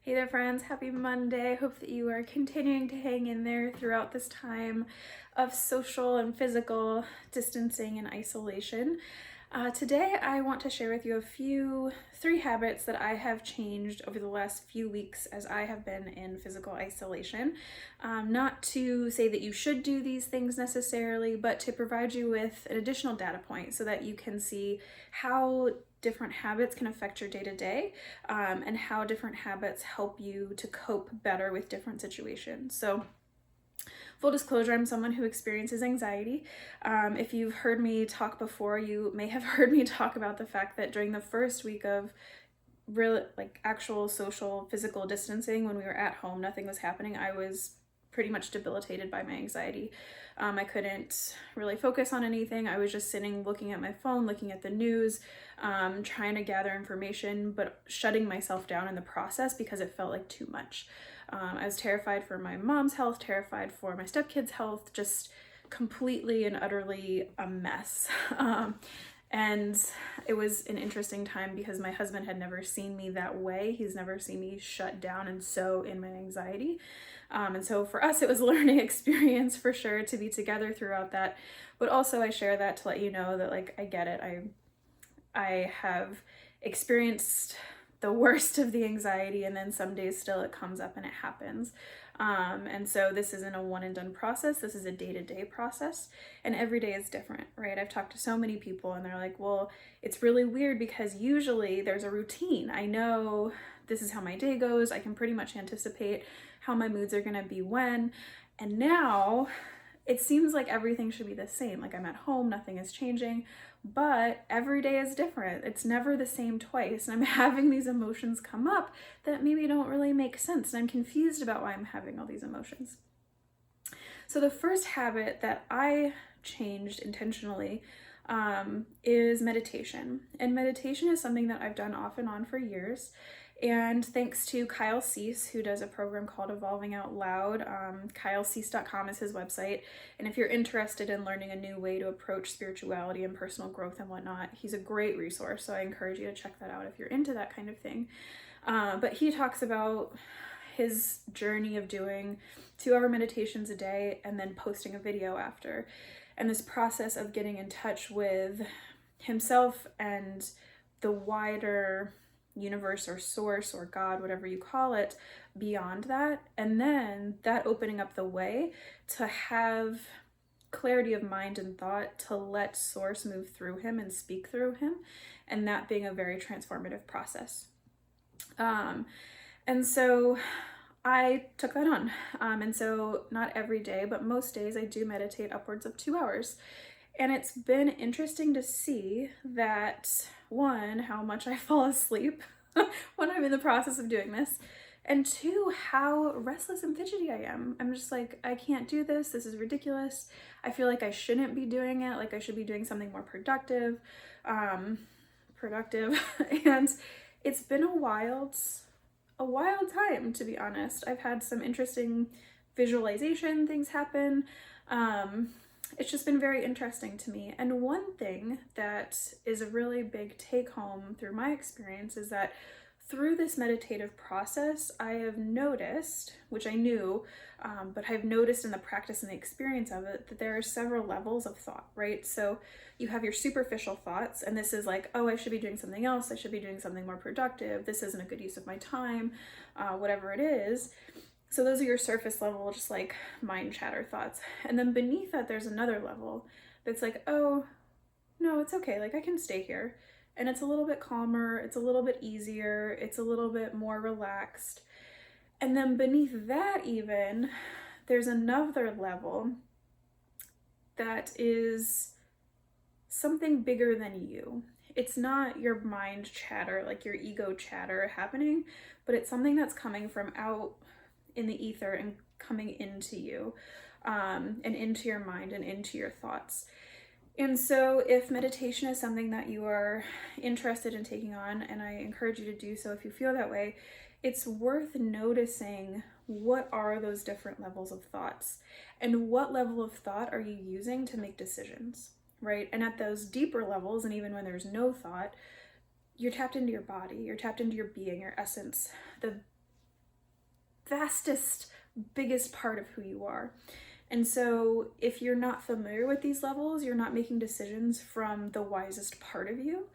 Hey there friends, happy Monday. Hope that you are continuing to hang in there throughout this time of social and physical distancing and isolation. Today I want to share with you three habits that I have changed over the last few weeks as I have been in physical isolation. Not to say that you should do these things necessarily, but to provide you with an additional data point so that you can see how different habits can affect your day-to-day and how different habits help you to cope better with different situations. So full disclosure, I'm someone who experiences anxiety. If you've heard me talk before, you may have heard me talk about the fact that during the first week of real, actual social physical distancing, when we were at home, nothing was happening, I was pretty much debilitated by my anxiety. I couldn't really focus on anything. I was just sitting looking at my phone, looking at the news, trying to gather information, but shutting myself down in the process because it felt like too much. I was terrified for my mom's health, terrified for my stepkids' health, just completely and utterly a mess. And it was an interesting time because my husband had never seen me that way. He's never seen me shut down and so in my anxiety. And so for us, it was a learning experience for sure to be together throughout that. But also I share that to let you know that I get it. I have experienced the worst of the anxiety, and then some days still it comes up and it happens. And so this isn't a one and done process. This is a day-to-day process, and every day is different, right? I've talked to so many people and they're like, well, it's really weird because usually there's a routine. I know this is how my day goes. I can pretty much anticipate how my moods are gonna be when, and now it seems like everything should be the same. Like I'm at home, nothing is changing, but every day is different. It's never the same twice. And I'm having these emotions come up that maybe don't really make sense. And I'm confused about why I'm having all these emotions. So the first habit that I changed intentionally is meditation. And meditation is something that I've done off and on for years. And thanks to Kyle Cease, who does a program called Evolving Out Loud. KyleCease.com is his website. And if you're interested in learning a new way to approach spirituality and personal growth and whatnot, he's a great resource. So I encourage you to check that out if you're into that kind of thing. But he talks about his journey of doing 2-hour meditations a day and then posting a video after. And this process of getting in touch with himself and the wider universe or source or God, whatever you call it, beyond that. And then that opening up the way to have clarity of mind and thought to let source move through him and speak through him. And that being a very transformative process. And so I took that on. And so not every day, but most days I do meditate upwards of 2 hours. And it's been interesting to see that, one, how much I fall asleep when I'm in the process of doing this, and two, how restless and fidgety I am. I'm just like, I can't do this. This is ridiculous. I feel like I shouldn't be doing it. Like I should be doing something more productive. And it's been a wild time, to be honest. I've had some interesting visualization things happen. It's just been very interesting to me. And one thing that is a really big take home through my experience is that through this meditative process, I have noticed, which I knew, but I've noticed in the practice and the experience of it, that there are several levels of thought, right? So you have your superficial thoughts, and this is like, oh, I should be doing something else. I should be doing something more productive. This isn't a good use of my time, whatever it is. So those are your surface level, just like mind chatter thoughts. And then beneath that, there's another level that's like, oh, no, it's okay. Like I can stay here. And it's a little bit calmer. It's a little bit easier. It's a little bit more relaxed. And then beneath that even, there's another level that is something bigger than you. It's not your mind chatter, like your ego chatter happening, but it's something that's coming from out in the ether and coming into you, and into your mind and into your thoughts. And so if meditation is something that you are interested in taking on, and I encourage you to do so if you feel that way, it's worth noticing what are those different levels of thoughts and what level of thought are you using to make decisions, right? And at those deeper levels, and even when there's no thought, you're tapped into your body, you're tapped into your being, your essence, the vastest, biggest part of who you are. And so if you're not familiar with these levels, you're not making decisions from the wisest part of you.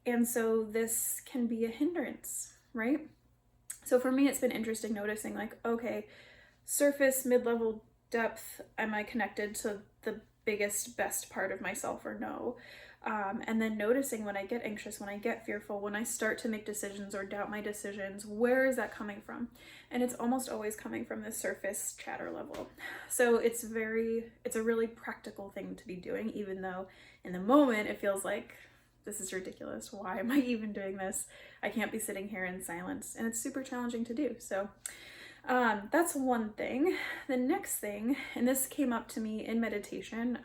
And so this can be a hindrance, right? So for me, it's been interesting noticing like, okay, surface, mid-level, depth, am I connected to the biggest, best part of myself or no? And then noticing when I get anxious, when I get fearful, when I start to make decisions or doubt my decisions, where is that coming from? And it's almost always coming from the surface chatter level. So it's a really practical thing to be doing, even though in the moment it feels like, this is ridiculous. Why am I even doing this? I can't be sitting here in silence. And it's super challenging to do. So that's one thing. The next thing, and this came up to me in meditation,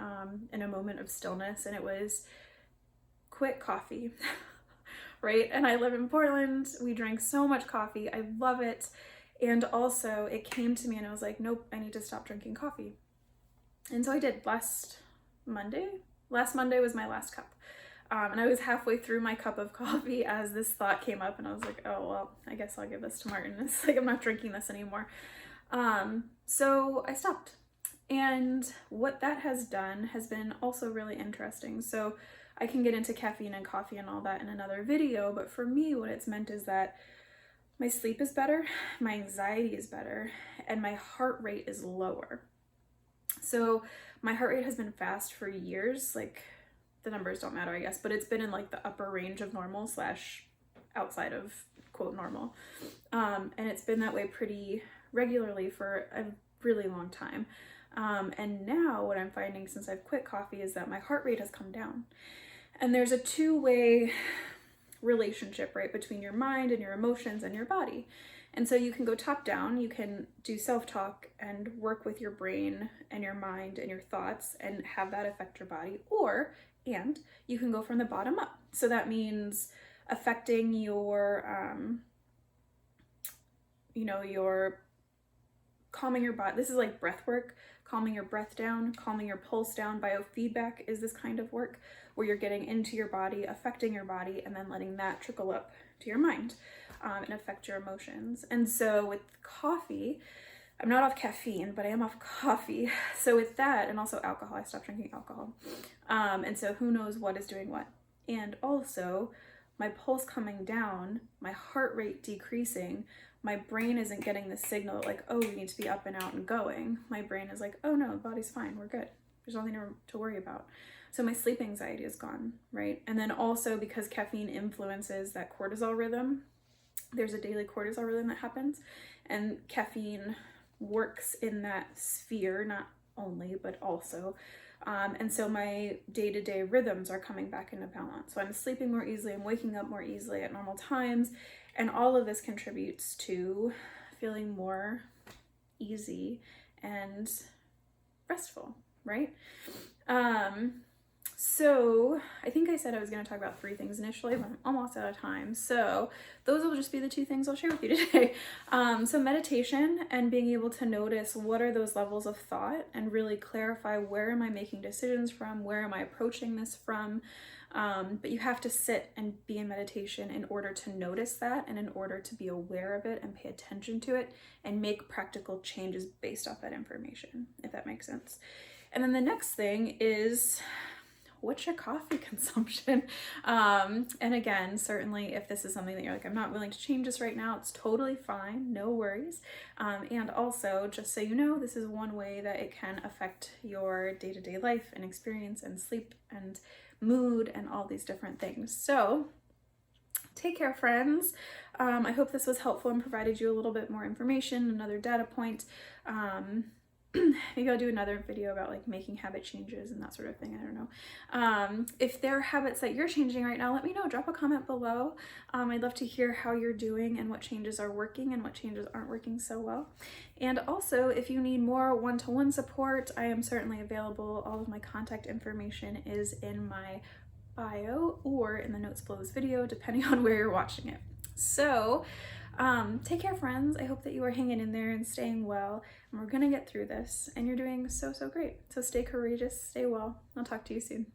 in a moment of stillness, and it was quit coffee, right? And I live in Portland. We drink so much coffee. I love it. And also it came to me and I was like, nope, I need to stop drinking coffee. And so I did last Monday. Last Monday was my last cup. And I was halfway through my cup of coffee as this thought came up and I was like, oh, well, I guess I'll give this to Martin. It's like, I'm not drinking this anymore. So I stopped. And what that has done has been also really interesting. So I can get into caffeine and coffee and all that in another video, but for me, what it's meant is that my sleep is better, my anxiety is better, and my heart rate is lower. So my heart rate has been fast for years, like the numbers don't matter, I guess, but it's been in like the upper range of normal / outside of quote normal. And it's been that way pretty regularly for a really long time. And now what I'm finding since I've quit coffee is that my heart rate has come down. And there's a two-way relationship, right, between your mind and your emotions and your body. And so you can go top down, you can do self-talk and work with your brain and your mind and your thoughts and have that affect your body, and you can go from the bottom up. So that means affecting your, your calming your body. This is like breath work, calming your breath down, calming your pulse down. Biofeedback is this kind of work where you're getting into your body, affecting your body, and then letting that trickle up to your mind and affect your emotions. And so with coffee, I'm not off caffeine, but I am off coffee. So with that, and also alcohol, I stopped drinking alcohol. And so who knows what is doing what. And also my pulse coming down, my heart rate decreasing, my brain isn't getting the signal like, oh, we need to be up and out and going. My brain is like, oh no, the body's fine, we're good. There's nothing to worry about. So my sleep anxiety is gone, right? And then also because caffeine influences that cortisol rhythm, there's a daily cortisol rhythm that happens, and caffeine works in that sphere, not only, but also. And so my day-to-day rhythms are coming back into balance. So I'm sleeping more easily, I'm waking up more easily at normal times, and all of this contributes to feeling more easy and restful, right? So I think I said I was going to talk about 3 things initially, but I'm almost out of time. So those will just be the 2 things I'll share with you today. So meditation and being able to notice what are those levels of thought and really clarify where am I making decisions from, where am I approaching this from. But you have to sit and be in meditation in order to notice that and in order to be aware of it and pay attention to it and make practical changes based off that information, if that makes sense. And then the next thing is, what's your coffee consumption? And again, certainly if this is something that you're like, I'm not willing to change this right now, it's totally fine, no worries. And also, just so you know, this is one way that it can affect your day-to-day life and experience and sleep and mood and all these different things. So take care, friends. I hope this was helpful and provided you a little bit more information, another data point. Maybe I'll do another video about like making habit changes and that sort of thing. I don't know. If there are habits that you're changing right now, let me know. Drop a comment below. I'd love to hear how you're doing and what changes are working and what changes aren't working so well. And also, if you need more one-to-one support, I am certainly available. All of my contact information is in my bio or in the notes below this video, depending on where you're watching it. So take care, friends. I hope that you are hanging in there and staying well, and we're gonna get through this, and you're doing so great. So stay courageous, stay well. I'll talk to you soon.